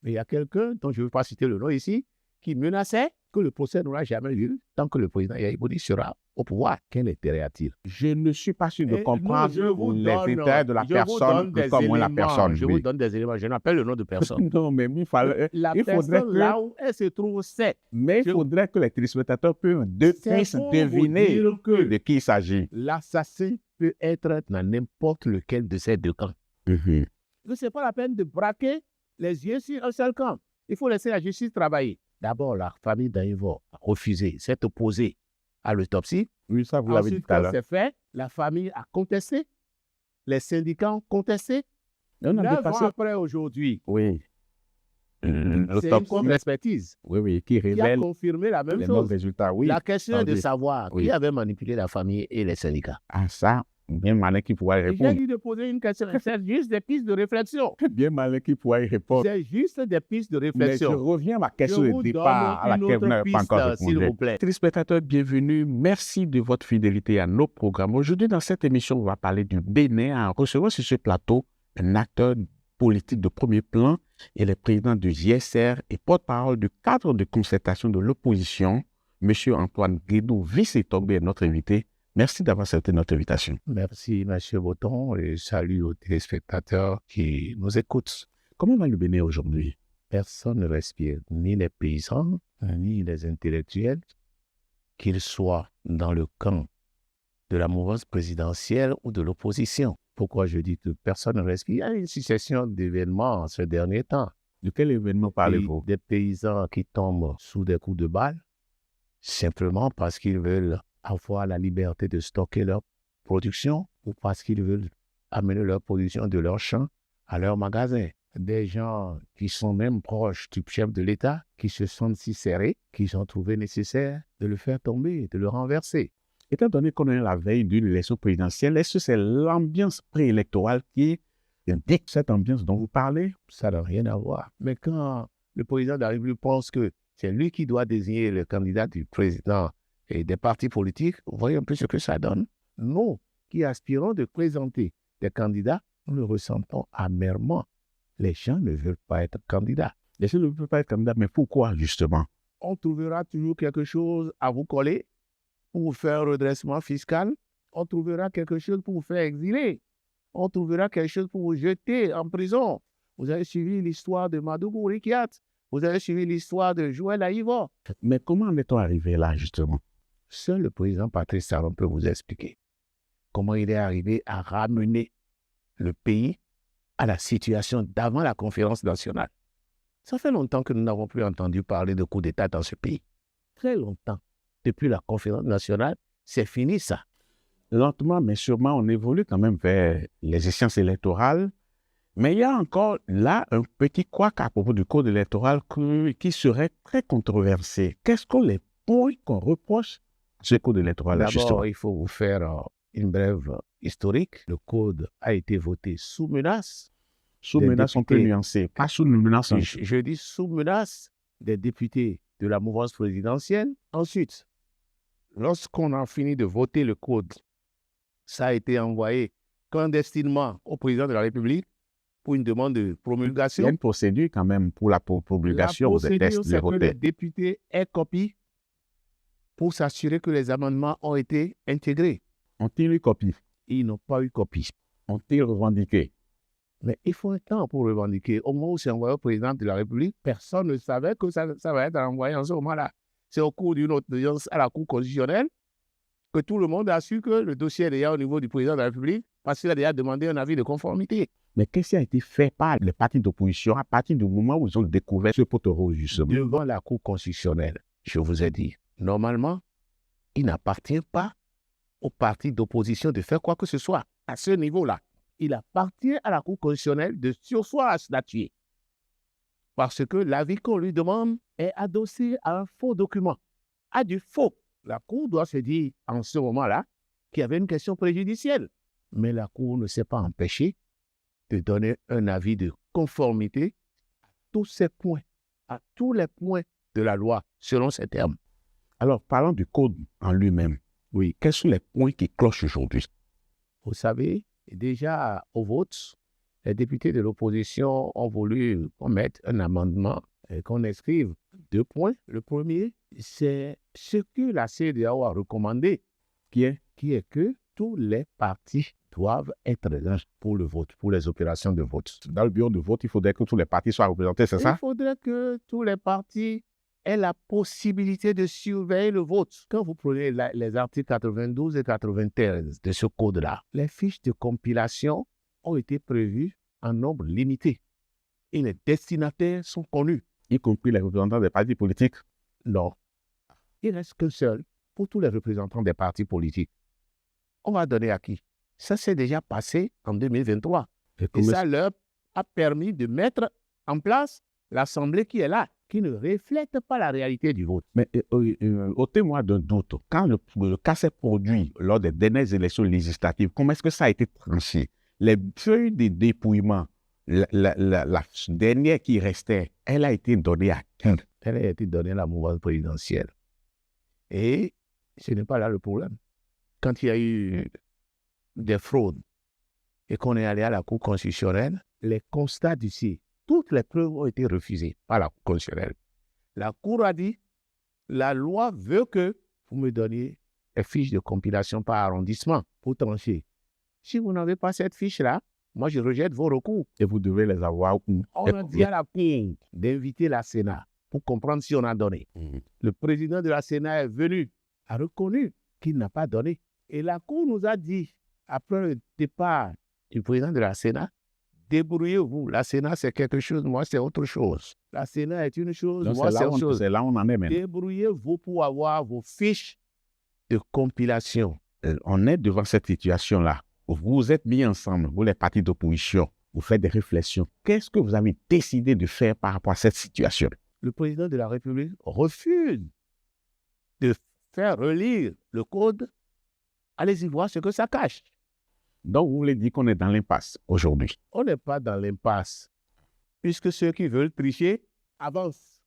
Mais il y a quelqu'un, dont je ne veux pas citer le nom ici, qui menaçait que le procès n'aura jamais lieu tant que le président Yahya Boni sera au pouvoir. Quel intérêt a-t-il? Je ne suis pas sûr de Non, comprendre je vous les donne, intérêts de la je vous donne personne, des comme la personne. éléments. Je vous Oui. donne des éléments. Je n'appelle le nom de personne. Non, mais il faudrait Personne que, là où elle se trouve, c'est. mais il faudrait que les téléspectateurs puissent pour vous deviner dire que de qui il s'agit. l'assassin peut être dans n'importe lequel de ces deux camps. Ce n'est pas la peine de braquer les yeux sur un seul camp. Il faut laisser la justice travailler. D'abord, la famille d'Aïvo a refusé, s'est opposée à l'autopsie. Oui, ça, vous l'avez dit Ensuite, tout à quand l'heure. c'est fait, la famille a contesté. Les syndicats ont contesté. On a 9 dépassé. ans après aujourd'hui, Oui. c'est une L'autopsie, contre-expertise oui, qui qui a révèle confirmé la même les mêmes chose. résultats. Oui. La question est de Attendez. savoir Oui. qui avait manipulé la famille et les syndicats. Ah, ça, bien malin qui pourra y Et j'ai répondre. dit de poser une question. C'est juste des pistes de réflexion. Bien malin qui pourra y répondre. C'est juste des pistes de Mais je réflexion. reviens à ma question Je de vous départ à donne une laquelle vous autre n'avez pas piste, encore s'il répondu. vous plaît. Téléspectateurs, bienvenue. Merci de votre fidélité à nos programmes. Aujourd'hui, dans cette émission, on va parler du Bénin. En recevant sur ce plateau un acteur politique de premier plan et le président du JSR et porte-parole du cadre de concertation de l'opposition, M. Antoine Guédou, vice-Tombé, est notre invité. Merci d'avoir accepté notre invitation. Merci, M. Botton, et salut aux téléspectateurs qui nous écoutent. Comment va le Bénin aujourd'hui? Personne ne respire, ni les paysans, ni les intellectuels, qu'ils soient dans le camp de la mouvance présidentielle ou de l'opposition. Pourquoi je dis que personne ne respire? Il y a une succession d'événements ce dernier temps. De quel événement parlez-vous? Des paysans qui tombent sous des coups de balle, simplement parce qu'ils veulent avoir la liberté de stocker leur production ou parce qu'ils veulent amener leur production de leur champ à leur magasin. Des gens qui sont même proches du chef de l'État, qui se sentent si serrés, qu'ils ont trouvé nécessaire de le faire tomber, de le renverser. Étant donné qu'on est à la veille d'une élection présidentielle, est-ce que c'est l'ambiance préélectorale qui indique cette ambiance dont vous parlez? Ça n'a rien à voir. Mais quand le président de la République pense que c'est lui qui doit désigner le candidat du président et des partis politiques, vous voyez un peu ce que ça donne. Nous, qui aspirons de présenter des candidats, nous le ressentons amèrement. Les gens ne veulent pas être candidats. Les gens ne veulent pas être candidats, mais pourquoi justement? On trouvera toujours quelque chose à vous coller pour vous faire un redressement fiscal. On trouvera quelque chose pour vous faire exiler. On trouvera quelque chose pour vous jeter en prison. Vous avez suivi l'histoire de Madougou Rikiat. Vous avez suivi l'histoire de Joël Aïvo. Mais comment en est-on arrivé là, justement? Seul le président Patrice Talon peut vous expliquer comment il est arrivé à ramener le pays à la situation d'avant la conférence nationale. Ça fait longtemps que nous n'avons plus entendu parler de coup d'État dans ce pays. Très longtemps. Depuis la conférence nationale, c'est fini ça. Lentement, mais sûrement, on évolue quand même vers les échéances électorales. Mais il y a encore là un petit couac à propos du code électoral qui serait très controversé. Quels sont les points qu'on reproche à ce code électoral? D'abord, il faut vous faire une brève historique. Le code a été voté sous menace. Sous menace, on peut nuancer. Pas sous menace. Je dis sous menace des députés de la mouvance présidentielle. Ensuite, lorsqu'on a fini de voter le code, ça a été envoyé clandestinement au président de la République pour une demande de promulgation. Il y a une procédure quand même pour la promulgation des textes c'est que les votés. députés aient copie pour s'assurer que les amendements ont été intégrés. Ont-ils eu copie? Ils n'ont pas eu copie. Ont-ils revendiqué? Mais il faut un temps pour revendiquer. Au moment où c'est envoyé au président de la République, personne ne savait que ça va être envoyé en ce moment-là. C'est au cours d'une audience à la Cour constitutionnelle que tout le monde a su que le dossier est déjà au niveau du président de la République parce qu'il a déjà demandé un avis de conformité. Mais qu'est-ce qui a été fait par les partis d'opposition à partir du moment où ils ont découvert ce poteau justement? Devant la Cour constitutionnelle, je vous ai dit, normalement, il n'appartient pas aux partis d'opposition de faire quoi que ce soit à ce niveau-là. Il appartient à la Cour constitutionnelle de surseoir à statuer. Parce que l'avis qu'on lui demande est adossé à un faux document, à du faux. La Cour doit se dire en ce moment-là qu'il y avait une question préjudicielle. Mais la Cour ne s'est pas empêchée de donner un avis de conformité à tous ces points, à tous les points de la loi, selon ces termes. Alors, parlons du code en lui-même. Oui, quels sont les points qui clochent aujourd'hui? Vous savez, déjà au vote, les députés de l'opposition ont voulu qu'on mette un amendement et qu'on inscrive 2 points. Le premier, c'est ce que la CEDEAO a recommandé, qui est que tous les partis doivent être là pour le vote, pour les opérations de vote. Dans le bureau de vote, il faudrait que tous les partis soient représentés, c'est ça? Il faudrait que tous les partis aient la possibilité de surveiller le vote. Quand vous prenez les articles 92 et 93 de ce code-là, les fiches de compilation ont été prévues en nombre limité et les destinataires sont connus. Y compris les représentants des partis politiques? Non. Il reste qu'un seul pour tous les représentants des partis politiques. On va donner à qui? Ça s'est déjà passé en 2023. Et ça leur a permis de mettre en place l'Assemblée qui est là, qui ne reflète pas la réalité du vote. Mais ôtez-moi d'un doute. Quand le cas s'est produit lors des dernières élections législatives, comment est-ce que ça a été tranché? Les feuilles de dépouillement, la dernière qui restait, elle a été donnée à qui? Elle a été donnée à la mouvance présidentielle. Et ce n'est pas là le problème. Quand il y a eu des fraudes et qu'on est allé à la Cour constitutionnelle, les constats d'ici, toutes les preuves ont été refusées par la Cour constitutionnelle. La Cour a dit, la loi veut que vous me donniez les fiches de compilation par arrondissement pour trancher. Si vous n'avez pas cette fiche-là, moi je rejette vos recours. Et vous devez les avoir. On a dit à la Cour d'inviter la Sénat pour comprendre si on a donné. Le président de la Sénat est venu, a reconnu qu'il n'a pas donné. Et la Cour nous a dit, après le départ du président de la Sénat, débrouillez-vous. La Sénat, c'est quelque chose, moi, c'est autre chose. La Sénat est une chose, donc moi, c'est autre chose. C'est là où on en est maintenant. Débrouillez-vous pour avoir vos fiches de compilation. On est devant cette situation-là. Vous êtes mis ensemble, vous les partis d'opposition, vous faites des réflexions. Qu'est-ce que vous avez décidé de faire par rapport à cette situation? Le président de la République refuse de faire relire le code. Allez-y voir ce que ça cache. Donc, vous voulez dire qu'on est dans l'impasse aujourd'hui? On n'est pas dans l'impasse, puisque ceux qui veulent tricher avancent.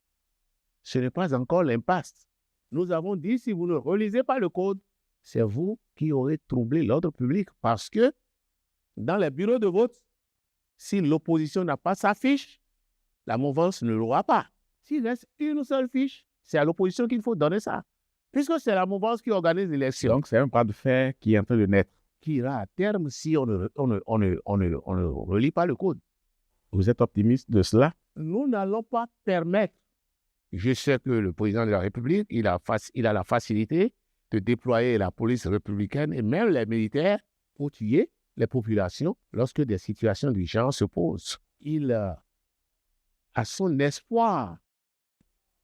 Ce n'est pas encore l'impasse. Nous avons dit, si vous ne relisez pas le code, c'est vous qui aurez troublé l'ordre public, parce que dans les bureaux de vote, si l'opposition n'a pas sa fiche, la mouvance ne l'aura pas. S'il reste une seule fiche, c'est à l'opposition qu'il faut donner ça, puisque c'est la mouvance qui organise l'élection. Donc, c'est un bras de fer qui est en train de naître. Qui ira à terme si on ne relit pas le code. Vous êtes optimiste de cela? Nous n'allons pas permettre. Je sais que le président de la République, il a la facilité de déployer la police républicaine et même les militaires pour tuer les populations lorsque des situations d'urgence se posent. Il a son espoir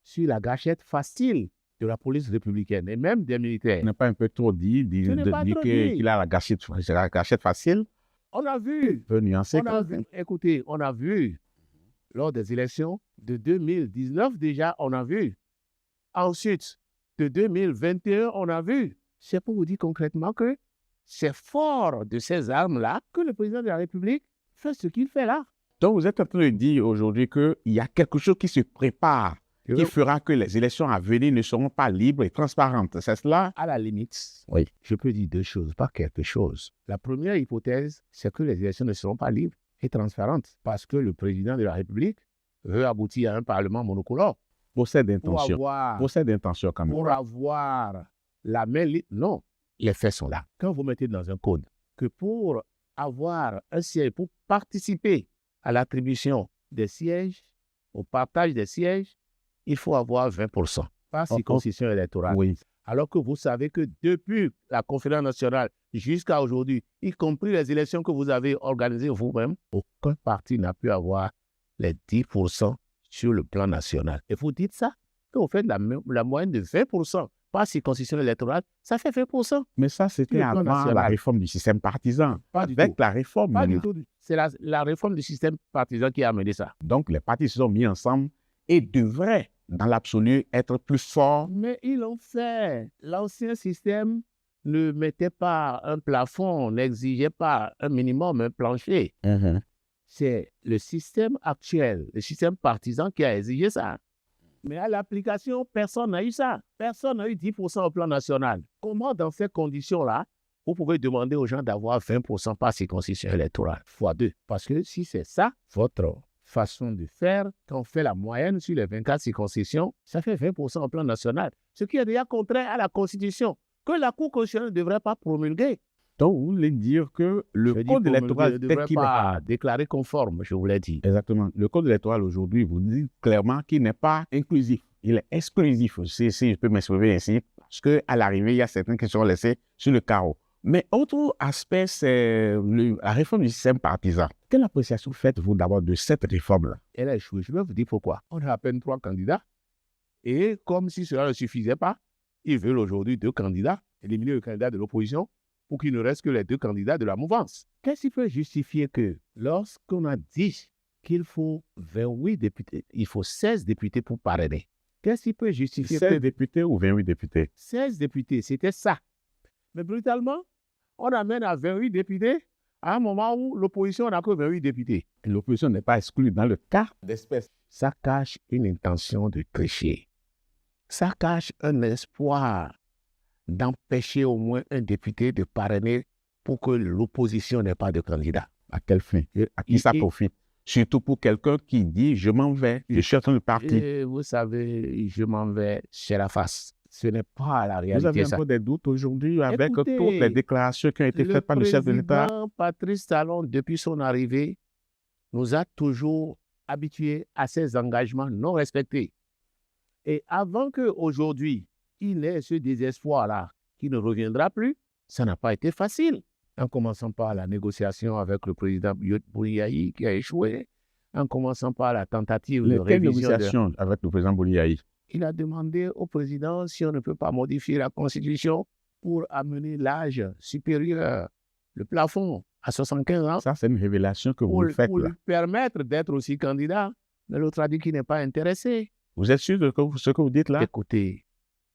sur la gâchette facile de la police républicaine et même des militaires. Ce n'est pas un peu trop dit de dire qu'il a la gâchette facile? On a vu. On peut nuancer. Écoutez, on a vu lors des élections de 2019 déjà, on a vu. Ensuite, de 2021, on a vu. C'est pour vous dire concrètement que c'est fort de ces armes-là que le président de la République fait ce qu'il fait là. Donc, vous êtes en train de dire aujourd'hui qu'il y a quelque chose qui se prépare, qui fera que les élections à venir ne seront pas libres et transparentes. C'est cela? À la limite, oui. Je peux dire 2 choses, pas quelque chose. La première hypothèse, c'est que les élections ne seront pas libres et transparentes parce que le président de la République veut aboutir à un parlement monocolore. Possède d'intention. Possède d'intention quand même. Pour avoir la main libre. Non, les faits sont là. Quand vous mettez dans un code que pour avoir un siège, pour participer à l'attribution des sièges, au partage des sièges, il faut avoir 20% par circonscription électorale. Oui. Alors que vous savez que depuis la conférence nationale jusqu'à aujourd'hui, y compris les élections que vous avez organisées vous-même, aucun parti n'a pu avoir les 10% sur le plan national. Et vous dites ça, que vous faites la moyenne de 20% par circonscription électorale, ça fait 20%. Mais ça, c'était avant la réforme du système partisan. Pas du tout. Avec la réforme. Pas du tout. C'est la réforme du système partisan qui a amené ça. Donc, les partis se sont mis ensemble et devraient, dans l'absolu, être plus forts. Mais ils l'ont fait. L'ancien système ne mettait pas un plafond, n'exigeait pas un minimum, un plancher. C'est le système actuel, le système partisan qui a exigé ça. Mais à l'application, personne n'a eu ça. Personne n'a eu 10% au plan national. Comment, dans ces conditions-là, vous pouvez demander aux gens d'avoir 20% par circonscription électorale, fois 2. Parce que si c'est ça, votre façon de faire, quand on fait la moyenne sur les 24 circonscriptions, ça fait 20% au plan national. Ce qui est déjà contraire à la Constitution, que la Cour constitutionnelle ne devrait pas promulguer. Donc, vous voulez dire que le code électoral ne tel devrait qu'il est... pas déclarer conforme, je vous l'ai dit. Exactement. Le code électoral aujourd'hui, vous dites clairement qu'il n'est pas inclusif. Il est exclusif, si je peux m'exprimer ainsi, parce qu'à l'arrivée, il y a certaines qui sont laissées sur le carreau. Mais autre aspect, c'est la réforme du système partisan. Quelle appréciation faites-vous d'abord de cette réforme-là? Elle a échoué. Je vais vous dire pourquoi. On a à peine 3 candidats. Et comme si cela ne suffisait pas, ils veulent aujourd'hui 2 candidats, éliminer le candidat de l'opposition pour qu'il ne reste que les 2 candidats de la mouvance. Qu'est-ce qui peut justifier que lorsqu'on a dit qu'il faut 28 députés, il faut 16 députés pour parrainer? Qu'est-ce qui peut justifier 16 députés ou 28 députés? 16 députés, c'était ça. Mais brutalement, on amène à 28 députés à un moment où l'opposition n'a que 28 députés. L'opposition n'est pas exclue dans le cas d'espèce. Ça cache une intention de tricher. Ça cache un espoir d'empêcher au moins un député de parrainer pour que l'opposition n'ait pas de candidat. À quelle fin? À qui ça profite? Surtout pour quelqu'un qui dit « je m'en vais, je suis en train de partir ». Vous savez, je m'en vais chez la face. Ce n'est pas la réalité. Vous avez encore des doutes aujourd'hui avec toutes les déclarations qui ont été faites par le chef de l'État? Le président Patrice Talon, depuis son arrivée, nous a toujours habitués à ses engagements non respectés. Et avant qu'aujourd'hui, il ait ce désespoir-là qui ne reviendra plus, ça n'a pas été facile. En commençant par la négociation avec le président Bouliaï qui a échoué, en commençant par la tentative de révision. Négociation avec le président Bouliaï? Il a demandé au président si on ne peut pas modifier la Constitution pour amener l'âge supérieur, le plafond, à 75 ans. Ça, c'est une révélation que vous faites pour là. lui permettre d'être aussi candidat. Mais l'autre a dit qu'il n'est pas intéressé. Vous êtes sûr de ce que vous dites là? Écoutez,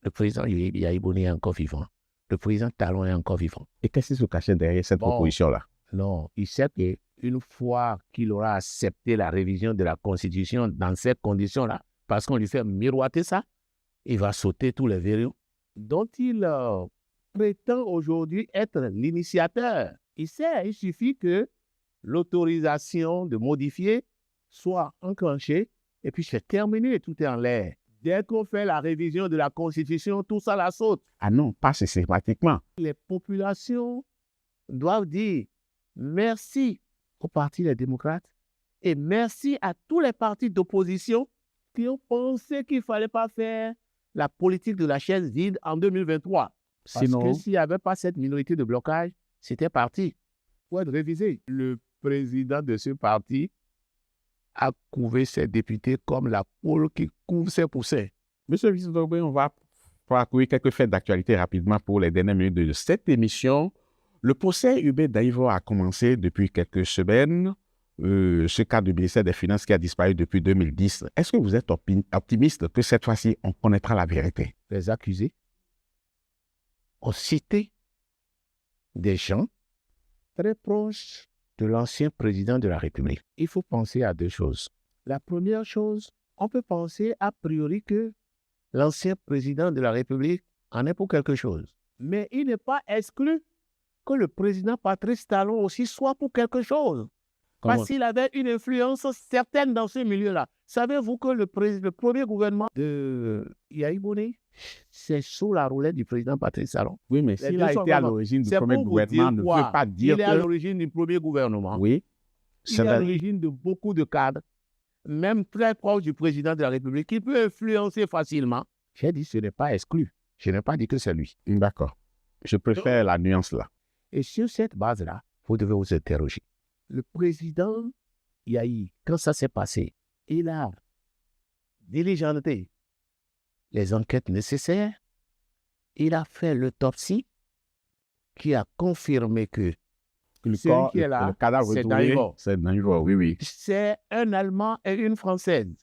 le président Yahibouni est encore vivant. Le président Talon est encore vivant. Et qu'est-ce qui se cachait derrière cette proposition-là? Non, il sait qu'une fois qu'il aura accepté la révision de la Constitution dans ces conditions-là, parce qu'on lui fait miroiter ça, il va sauter tous les verrous dont il prétend aujourd'hui être l'initiateur. Il suffit que l'autorisation de modifier soit enclenchée et puis c'est terminé, tout est en l'air. Dès qu'on fait la révision de la Constitution, tout ça la saute. Ah non, pas systématiquement. Les populations doivent dire merci au Parti des démocrates et merci à tous les partis d'opposition qui ont pensé qu'il ne fallait pas faire la politique de la chaise vide en 2023. Sinon, parce que s'il n'y avait pas cette minorité de blocage, c'était parti. Il faut être révisé. Le président de ce parti a couvé ses députés comme la poule qui couvre ses poussins. Monsieur le vice-président, on va parcourir quelques faits d'actualité rapidement pour les dernières minutes de cette émission. Le procès Hubert Daïvo a commencé depuis quelques semaines. Ce cas du ministère des Finances qui a disparu depuis 2010. Est-ce que vous êtes optimiste que cette fois-ci, on connaîtra la vérité? Les accusés ont cité des gens très proches de l'ancien président de la République. Il faut penser à 2 choses. La première chose, on peut penser a priori que l'ancien président de la République en est pour quelque chose. Mais il n'est pas exclu que le président Patrice Talon aussi soit pour quelque chose. Parce qu'il avait une influence certaine dans ce milieu-là. Savez-vous que le premier gouvernement de Yahibouni, c'est sous la roulette du président Patrice Talon? Oui, mais s'il a été à l'origine du premier gouvernement, ne veut pas dire qu'il est à l'origine du premier gouvernement. Oui. Il est à l'origine de beaucoup de cadres, même très proches du président de la République, qui peut influencer facilement. J'ai dit ce n'est pas exclu. Je n'ai pas dit que c'est lui. D'accord. Je préfère la nuance là. Et sur cette base-là, vous devez vous interroger. Le président Yahi, quand ça s'est passé, il a diligenté les enquêtes nécessaires. Il a fait l'autopsie qui a confirmé que celui qui est là, c'est Daïvo. C'est Daïvo, oui, oui. C'est un Allemand et une Française.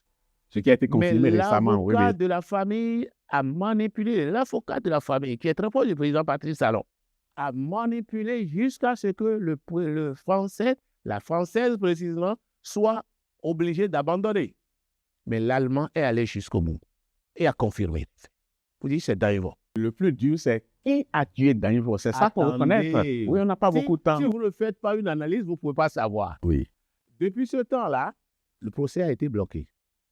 Ce qui a été confirmé récemment, oui. L'avocat de la famille a manipulé, l'avocat de la famille, qui est très proche du président Patrice Talon, a manipulé jusqu'à ce que le Français, la Française précisément, soit obligée d'abandonner. Mais l'Allemand est allé jusqu'au bout et a confirmé. Vous dites c'est Daïvo. Le plus dur, c'est Qui a tué Danilo? C'est ça qu'on reconnaître. Attendez. Oui, on n'a pas beaucoup de temps. Si vous ne faites pas une analyse, vous ne pouvez pas savoir. Oui. Depuis ce temps-là, le procès a été bloqué.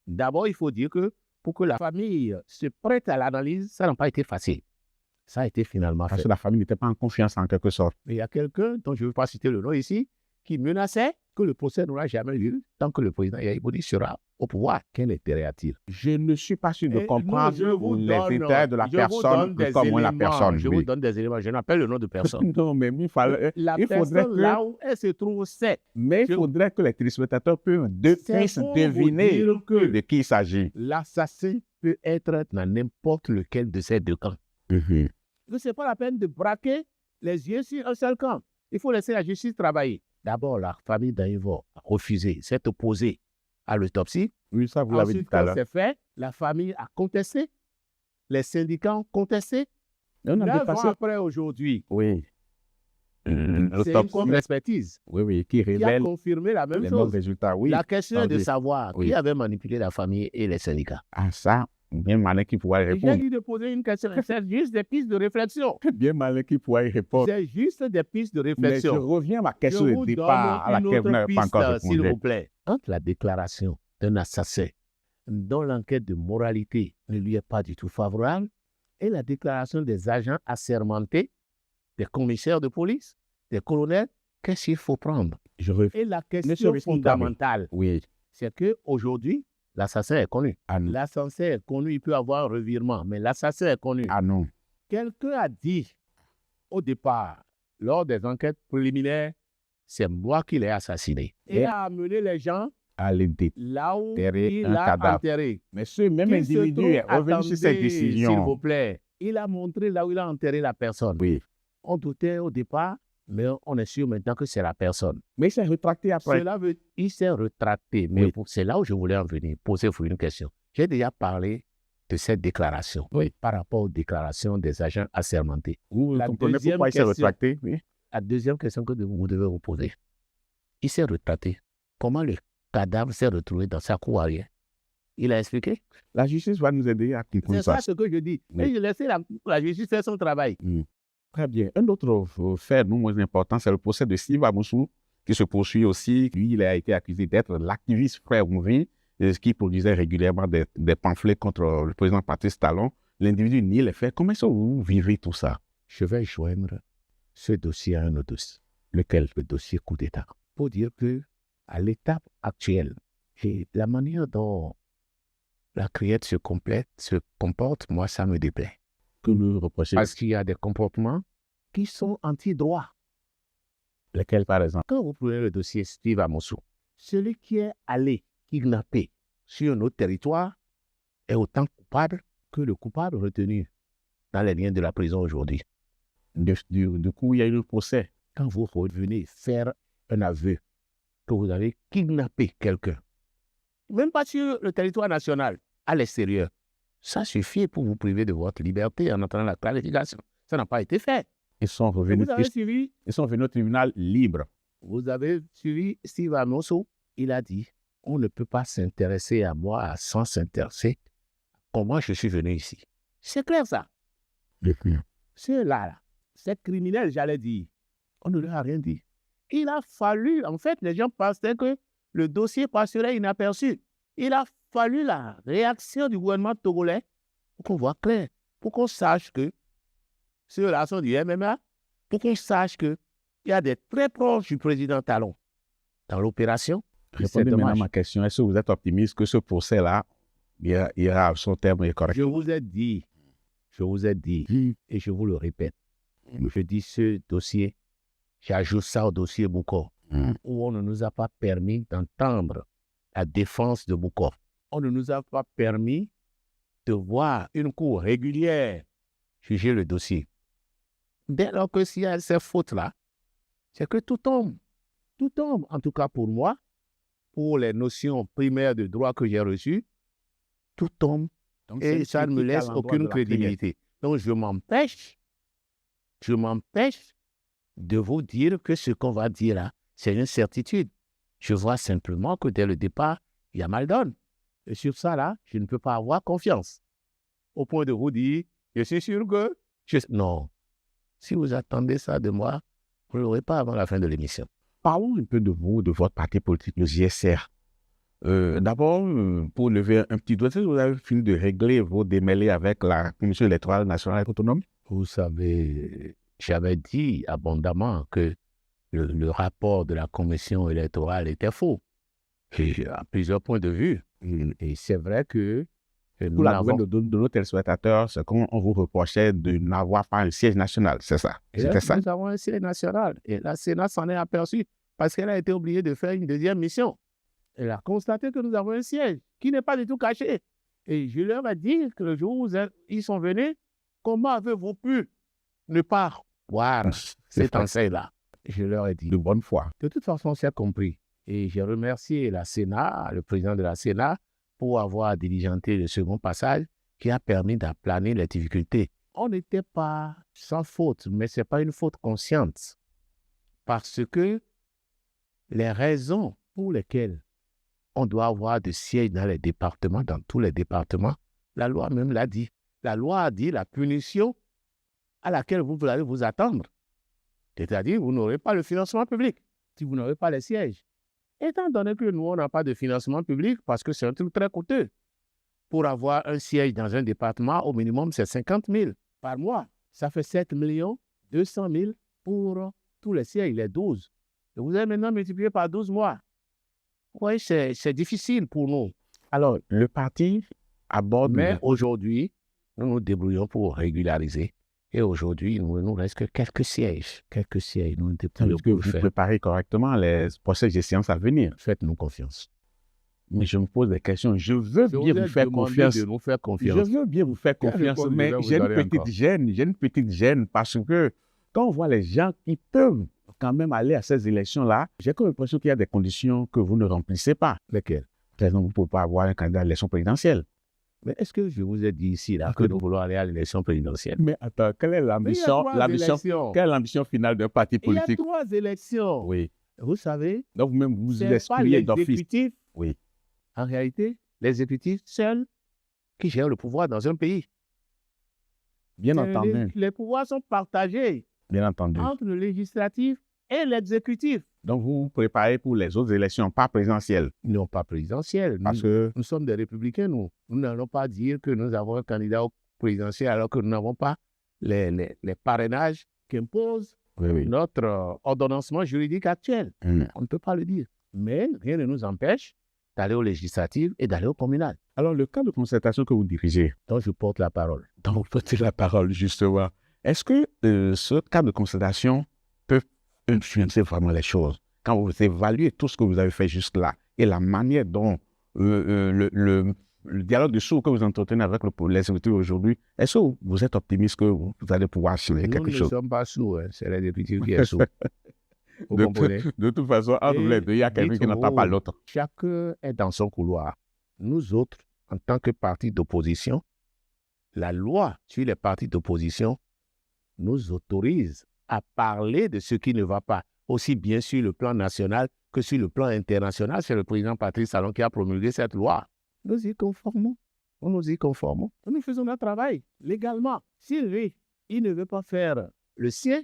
D'abord, il faut dire que pour que la famille se prête à l'analyse, ça n'a pas été facile. Ça a été finalement Parce fait. que la famille n'était pas en confiance en quelque sorte. Mais il y a quelqu'un, dont je ne veux pas citer le nom ici, qui menaçait que le procès n'aura jamais lieu tant que le président Yaya Boni sera au pouvoir. Quel intérêt a-t-il? Je ne suis pas sûr de Eh, comprendre non, je vous les donne- intérêts de la je vous personne donne des comme la éléments. personne. Je oui. vous donne des éléments. Je n'appelle le nom de personne. Non, mais il faudrait Personne que, là où elle se trouve, c'est mais il je- faudrait que les téléspectateurs C'est puissent pour vous deviner dire que de qui il s'agit. l'assassin peut être dans n'importe lequel de ces deux camps. Ce n'est pas la peine de braquer les yeux sur un seul camp. Il faut laisser la justice travailler. D'abord, la famille d'Aïvo a refusé, s'est opposée à l'autopsie. Oui, ça vous l'avez dit Ensuite, tout à quand l'heure. c'est fait, la famille a contesté. Les syndicats ont contesté. Et on a 9 ans dépassé. après aujourd'hui, Oui. c'est une L'autopsie, contre-expertise oui, qui qui a révèle confirmé la même les mêmes chose. résultats. Oui. La question est de Attendez. savoir Oui. qui avait manipulé la famille et les syndicats. Ah, ça, bien malin qui pourrait y J'ai répondre. dit de poser une question. C'est juste des pistes de réflexion. Bien malin qui pourrait y répondre. C'est juste des pistes de Mais je réflexion. reviens à ma Je question de vous départ à donne une laquelle vous autre n'avez pas encore piste, s'il répondu. vous plaît. Entre la déclaration d'un assassin dont l'enquête de moralité ne lui est pas du tout favorable et la déclaration des agents assermentés, des commissaires de police, des colonels, qu'est-ce qu'il faut prendre? Et la question Responsable. fondamentale, Oui. c'est qu'aujourd'hui, l'assassin est connu. Ah non. L'assassin est connu, il peut avoir un revirement, mais l'assassin est connu. Ah non. Quelqu'un a dit au départ, lors des enquêtes préliminaires, c'est moi qui l'ai assassiné. Il a amené les gens Allez, là où Enterrer il un l'a cadavre. enterré. mais ce même Qu'il se individu trouve- est revenu sur cette Attendez, s'il vous décision. plaît. Il a montré là où il a enterré la personne. Oui. On doutait au départ, mais on est sûr maintenant que c'est la personne. Mais il s'est rétracté après. Cela veut il s'est retracté, mais Oui. c'est là où je voulais en venir, poser-vous une question. J'ai déjà parlé de cette déclaration par rapport aux déclarations des agents assermentés. Vous La comprenez deuxième pourquoi il s'est question. rétracté? Oui. La deuxième question que vous devez vous poser, il s'est retraité. Comment le cadavre s'est retrouvé dans sa cour arrière? Il a expliqué. La justice va nous aider à comprendre C'est ça. ça ce que je dis. Oui. Et je laisse la justice faire son travail. Très bien. Un autre fait non moins important, c'est le procès de Steve Amoussou qui se poursuit aussi. Lui, il a été accusé d'être l'activiste frère Mouvi, qui produisait régulièrement des pamphlets contre le président Patrice Talon. L'individu nie les faits. Comment est-ce que vous vivez tout ça? Je vais joindre ce dossier à un autre dossier. Lequel? Le dossier coup d'État. Pour dire que à l'étape actuelle, et la manière dont la criette se comporte, moi, ça me déplaît. Que nous reprochez? Parce qu'il y a des comportements qui sont anti-droit. Lesquels, par exemple? Quand vous prenez le dossier Steve Amoussou, celui qui est allé kidnapper sur notre territoire est autant coupable que le coupable retenu dans les liens de la prison aujourd'hui. Du coup, il y a eu le procès. Quand vous revenez faire un aveu que vous avez kidnappé quelqu'un, même pas sur le territoire national, à l'extérieur, ça suffit pour vous priver de votre liberté en attendant la clarification. Ça n'a pas été fait. Ils sont Et revenus, vous avez suivi au tribunal libre. Vous avez suivi Steve Amoussou. Il a dit, on ne peut pas s'intéresser à moi sans s'intéresser à comment je suis venu ici. C'est clair ça. C'est là. C'est criminel, j'allais dire. On ne leur a rien dit. Il a fallu, en fait, les gens pensaient que le dossier passerait inaperçu. Il a fallu la réaction du gouvernement togolais pour qu'on voit clair, pour qu'on sache que ceux-là sont du MMA, pour qu'on sache qu'il y a des très proches du président Talon dans l'opération. Répondez maintenant à ma question. Est-ce que vous êtes optimiste que ce procès-là ira à son terme et correct? Je vous ai dit, et je vous le répète, je dis ce dossier, j'ajoute ça au dossier Boucor, où on ne nous a pas permis d'entendre la défense de Boucor. On ne nous a pas permis de voir une cour régulière juger le dossier. Dès lors que s'il y a ces fautes-là, c'est que tout tombe. Tout tombe, en tout cas pour moi, pour les notions primaires de droit que j'ai reçues, tout tombe. Donc, Et ça ne me laisse aucune crédibilité. Donc, je m'empêche de vous dire que ce qu'on va dire là, c'est une certitude. Je vois simplement que dès le départ, il y a mal donne. Et sur ça là, je ne peux pas avoir confiance. Au point de vous dire, je suis sûr que... Non, Si vous attendez ça de moi, vous ne l'aurez pas avant la fin de l'émission. Parlons un peu de vous, de votre parti politique, le JSR. D'abord, pour lever un petit doigt, est-ce que vous avez fini de régler vos démêlés avec la Commission électorale nationale et autonome? Vous savez, j'avais dit abondamment que le rapport de la Commission électorale était faux. Et à plusieurs points de vue. Et c'est vrai que Pour nous la n'avons... nouvelle de nos téléspectateurs, c'est qu'on vous reprochait de n'avoir pas un siège national, c'est ça? Et là, C'était ça? nous avons un siège national. Et la Sénat s'en est aperçue parce qu'elle a été obligée de faire une deuxième mission. Elle a constaté que nous avons un siège qui n'est pas du tout caché. Et je leur ai dit que le jour où ils sont venus, comment avez-vous pu ne pas voir cette enseigne-là? Je leur ai dit, De bonne foi. de toute façon, c'est compris. Et j'ai remercié la Sénat, le président de la Sénat, pour avoir diligenté le second passage qui a permis d'aplaner les difficultés. On n'était pas sans faute, mais ce n'est pas une faute consciente. Parce que les raisons pour lesquelles on doit avoir des sièges dans les départements, dans tous les départements, la loi même l'a dit. La loi a dit la punition à laquelle vous allez vous attendre. C'est-à-dire, vous n'aurez pas le financement public si vous n'aurez pas les sièges. Étant donné que nous, on n'a pas de financement public, parce que c'est un truc très coûteux, pour avoir un siège dans un département, au minimum, c'est 50 000 par mois. Ça fait 7 200 000 pour tous les sièges, les 12. Et vous avez maintenant multiplié par 12 mois. Oui, c'est difficile pour nous. Alors, le parti aborde... Mais aujourd'hui, nous nous débrouillons pour régulariser. Et aujourd'hui, il ne nous reste que quelques sièges. Quelques sièges. Nous débrouillons Est-ce que vous préparez correctement les procès de séance à venir? Faites-nous confiance. Mais je me pose des questions. Je veux bien vous faire confiance. De nous faire confiance. Je veux bien vous faire confiance, mais j'ai une petite gêne parce que quand on voit les gens qui peuvent quand même aller à ces élections-là, j'ai comme l'impression qu'il y a des conditions que vous ne remplissez pas. Lesquelles? Par exemple, vous ne pouvez pas avoir un candidat à l'élection présidentielle. Mais est-ce que je vous ai dit ici là, que nous voulons aller à l'élection présidentielle? Mais attends, quelle est l'ambition finale d'un parti politique? Il y a 3 élections. Oui. Vous savez, donc vous-même vous excluez d'office. Oui. En réalité, l'exécutif seul qui gère le pouvoir dans un pays. Bien entendu. Les pouvoirs sont partagés. Bien entendu. Entre le législatif et l'exécutif. Donc vous vous préparez pour les autres élections, pas présidentielles? Non, pas présidentielles. Parce que nous sommes des républicains, nous. Nous n'allons pas dire que nous avons un candidat au présidentiel alors que nous n'avons pas les parrainages qu'imposent notre ordonnancement juridique actuel. On ne peut pas le dire. Mais rien ne nous empêche d'aller au législatif et d'aller au communal. Alors, le cas de concertation que vous dirigez, dont je porte la parole. Dont vous portez la parole, justement. Est-ce que ce cas de concertation peut influencer vraiment les choses? Quand vous évaluez tout ce que vous avez fait jusque-là et la manière dont le dialogue de sourds que vous entretenez avec l'exécutif aujourd'hui, est-ce que vous êtes optimiste que vous allez pouvoir changer quelque chose? Nous ne sommes pas sourds, hein. C'est l'exécutif qui est sourd. De toute façon, entre les deux, il y a quelqu'un qui n'entend pas l'autre. Chacun est dans son couloir. Nous autres, en tant que parti d'opposition, la loi sur les partis d'opposition nous autorise à parler de ce qui ne va pas, aussi bien sur le plan national que sur le plan international. C'est le président Patrice Talon qui a promulgué cette loi. Nous y conformons. Nous y conformons. Nous faisons notre travail légalement. Si lui, il ne veut pas faire le sien,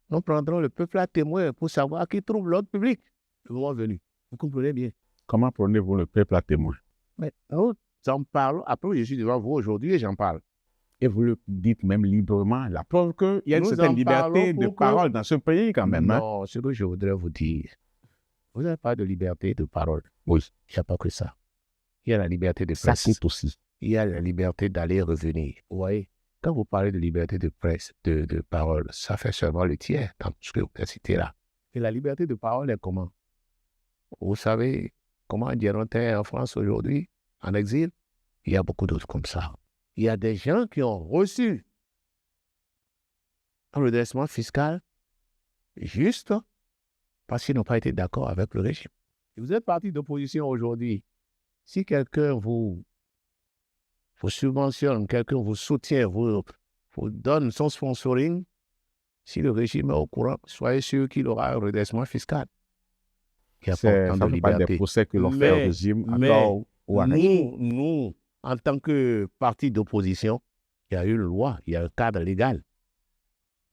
nous prendrons le peuple à témoin pour savoir qui trouve l'ordre public. Le moment venu. Vous comprenez bien. Comment prenez-vous le peuple à témoin? Mais nous en parlons. Après, je suis devant vous aujourd'hui et j'en parle. Et vous le dites même librement. La preuve qu'il y a une certaine liberté de parole dans ce pays quand même. Non, ce que je voudrais vous dire, vous n'avez pas de liberté de parole. Oui. Il n'y a pas que ça. Il y a la liberté de presse. Ça coûte aussi. Il y a la liberté d'aller et revenir. Vous voyez, quand vous parlez de liberté de presse, de parole, ça fait seulement le tiers dans ce que vous avez cité là. Et la liberté de parole est comment? Vous savez comment Diron est en France aujourd'hui, en exil? Il y a beaucoup d'autres comme ça. Il y a des gens qui ont reçu un redressement fiscal juste parce qu'ils n'ont pas été d'accord avec le régime. Et vous êtes parti d'opposition aujourd'hui. Si quelqu'un vous subventionne, quelqu'un vous soutient, vous donne son sponsoring, si le régime est au courant, soyez sûr qu'il aura un redressement fiscal. Il y a pas autant de liberté. Des procès que l'on fait au régime. Nous, en tant que parti d'opposition, il y a une loi, il y a un cadre légal.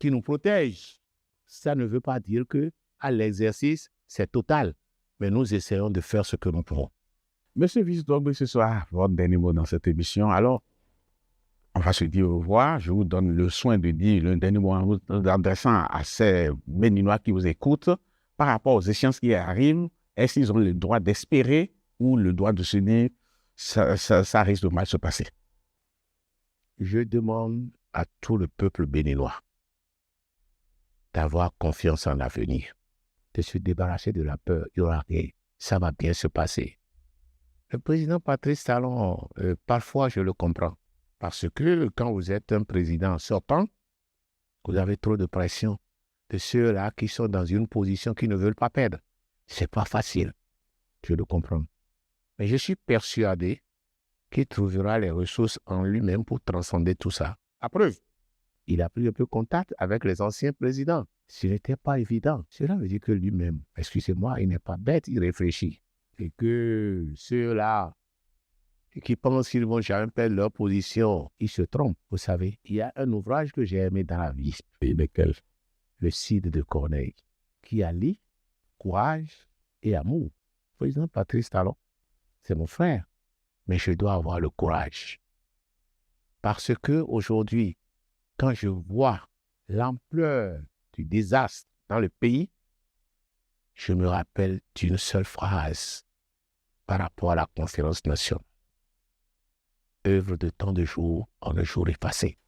qui nous protège. Ça ne veut pas dire que à l'exercice, c'est total. Mais nous essayons de faire ce que nous pouvons. Monsieur Vice-Dogbe, ce soir, votre dernier mot dans cette émission. Alors, on va se dire au revoir. Je vous donne le soin de dire le dernier mot en vous adressant à ces Béninois qui vous écoutent par rapport aux échéances qui arrivent. Est-ce qu'ils ont le droit d'espérer ou le droit de se dire ça risque de mal se passer? Je demande à tout le peuple béninois d'avoir confiance en l'avenir, de se débarrasser de la peur. Il y aura rien. Ça va bien se passer. Le président Patrice Talon, parfois je le comprends. Parce que quand vous êtes un président sortant, vous avez trop de pression de ceux-là qui sont dans une position qu'ils ne veulent pas perdre. Ce n'est pas facile. Je le comprends. Mais je suis persuadé qu'il trouvera les ressources en lui-même pour transcender tout ça. À preuve, il a pris un peu contact avec les anciens présidents. Ce n'était pas évident. Cela veut dire que lui-même, excusez-moi, il n'est pas bête, il réfléchit. Et que ceux-là qui pensent qu'ils vont jamais perdre leur position, ils se trompent. Vous savez, il y a un ouvrage que j'ai aimé dans la vie. Et lequel? Le Cid de Corneille, qui allie courage et amour. Le président Patrice Talon, c'est mon frère, mais je dois avoir le courage. Parce que aujourd'hui, quand je vois l'ampleur du désastre dans le pays, je me rappelle d'une seule phrase par rapport à la conférence nationale. Œuvre de tant de jours en un jour effacé.